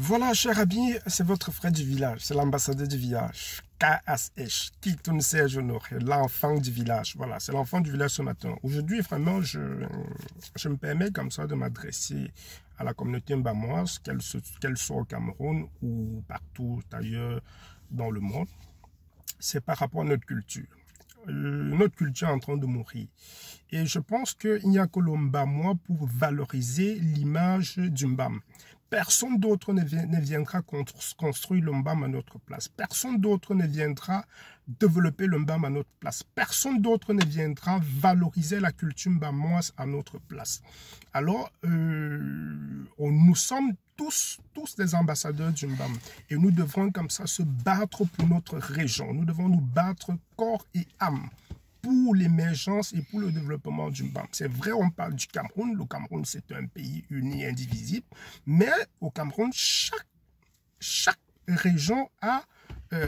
Voilà, cher ami, c'est votre frère du village, c'est l'ambassadeur du village, KSH, Kitoun Serge Honoré, l'enfant du village. Voilà, c'est l'enfant du village ce matin. Aujourd'hui, vraiment, je me permets comme ça de m'adresser à la communauté mbamoise, qu'elle soit au Cameroun ou partout ailleurs dans le monde. C'est par rapport à notre culture. Notre culture est en train de mourir. Et je pense qu'il n'y a que le Mbamois pour valoriser l'image du Mbam. Personne d'autre ne viendra construire le Mbam à notre place. Personne d'autre ne viendra développer le Mbam à notre place. Personne d'autre ne viendra valoriser la culture mbamoise à notre place. Alors, nous sommes tous des ambassadeurs du Mbam. Et nous devrons comme ça se battre pour notre région. Nous devons nous battre corps et âme pour l'émergence et pour le développement du Mbam. C'est vrai, on parle du Cameroun. Le Cameroun, c'est un pays uni, indivisible. Mais au Cameroun, chaque région a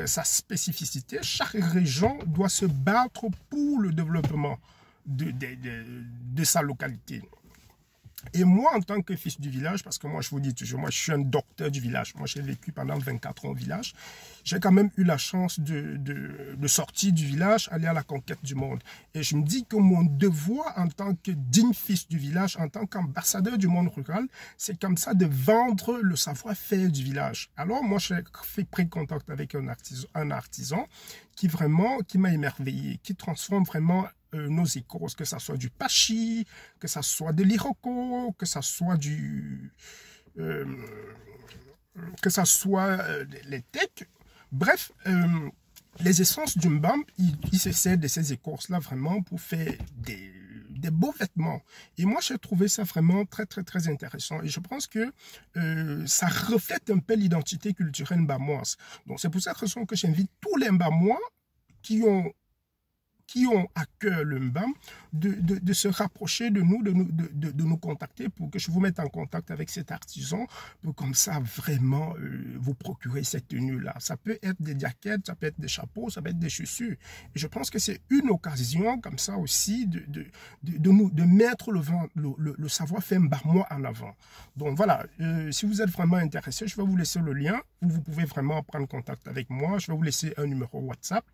sa spécificité. Chaque région doit se battre pour le développement de sa localité. Et moi, en tant que fils du village, parce que moi, je vous dis toujours, moi, je suis un docteur du village. Moi, j'ai vécu pendant 24 ans au village. J'ai quand même eu la chance de sortir du village, aller à la conquête du monde. Et je me dis que mon devoir en tant que digne fils du village, en tant qu'ambassadeur du monde rural, c'est comme ça de vendre le savoir-faire du village. Alors, moi, j'ai pris contact avec un artisan qui m'a émerveillé, qui transforme vraiment nos écos, que ça soit du pachi, que ça soit de l'iroko, que ça soit les tecs. Bref, les essences du Mbam, ils se servent de ces écorces-là vraiment pour faire des beaux vêtements. Et moi, j'ai trouvé ça vraiment très, très, très intéressant. Et je pense que ça reflète un peu l'identité culturelle mbamoise. Donc, c'est pour cette raison que j'invite tous les Mbamois qui ont à cœur le Mbam, de se rapprocher de nous, de nous contacter pour que je vous mette en contact avec cet artisan, pour comme ça vraiment vous procurer cette tenue-là. Ça peut être des jaquettes, ça peut être des chapeaux, ça peut être des chaussures. Et je pense que c'est une occasion comme ça aussi de mettre le savoir-faire mbamois en avant. Donc voilà, si vous êtes vraiment intéressé, je vais vous laisser le lien où vous pouvez vraiment prendre contact avec moi. Je vais vous laisser un numéro WhatsApp.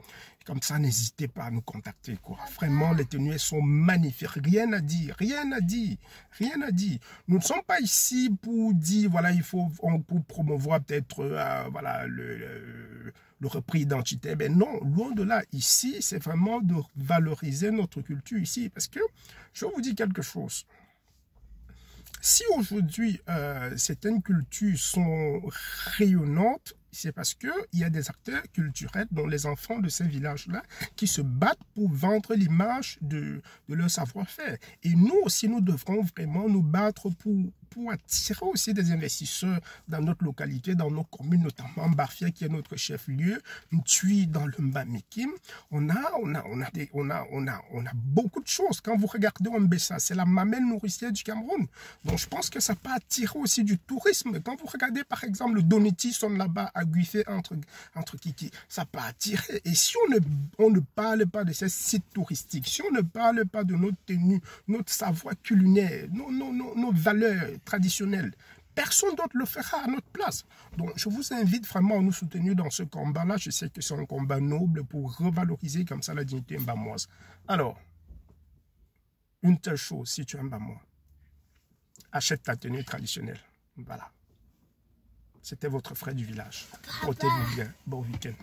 Comme ça, n'hésitez pas à nous contacter, quoi. Vraiment, les tenues sont magnifiques. Rien à dire, rien à dire, rien à dire. Nous ne sommes pas ici pour dire, voilà, pour promouvoir peut-être, voilà, le repris identitaire. Ben non, loin de là. Ici, c'est vraiment de valoriser notre culture ici. Parce que, je vais vous dire quelque chose. Si aujourd'hui, certaines cultures sont rayonnantes, c'est parce qu'il y a des acteurs culturels, dont les enfants de ces villages-là, qui se battent pour vendre l'image de leur savoir-faire. Et nous aussi, nous devrons vraiment nous battre pour attirer aussi des investisseurs dans notre localité, dans nos communes, notamment Barfia, qui est notre chef-lieu, Ntui dans le Mbamikim. On a beaucoup de choses. Quand vous regardez Mbessa, c'est la mamelle nourricière du Cameroun. Donc, je pense que ça peut attirer aussi du tourisme. Quand vous regardez, par exemple, le Doniti, sont là-bas, à Guifé, entre Kiki, ça peut attirer. Et si on ne parle pas de ces sites touristiques, si on ne parle pas de notre tenue, notre savoir culinaire, nos valeurs traditionnelles, personne d'autre le fera à notre place. Donc, je vous invite vraiment à nous soutenir dans ce combat-là. Je sais que c'est un combat noble pour revaloriser comme ça la dignité mbamoise. Alors, une telle chose, si tu es mbamois, achète ta tenue traditionnelle. Voilà. C'était votre frère du village. Portez-vous bien. Bon week-end.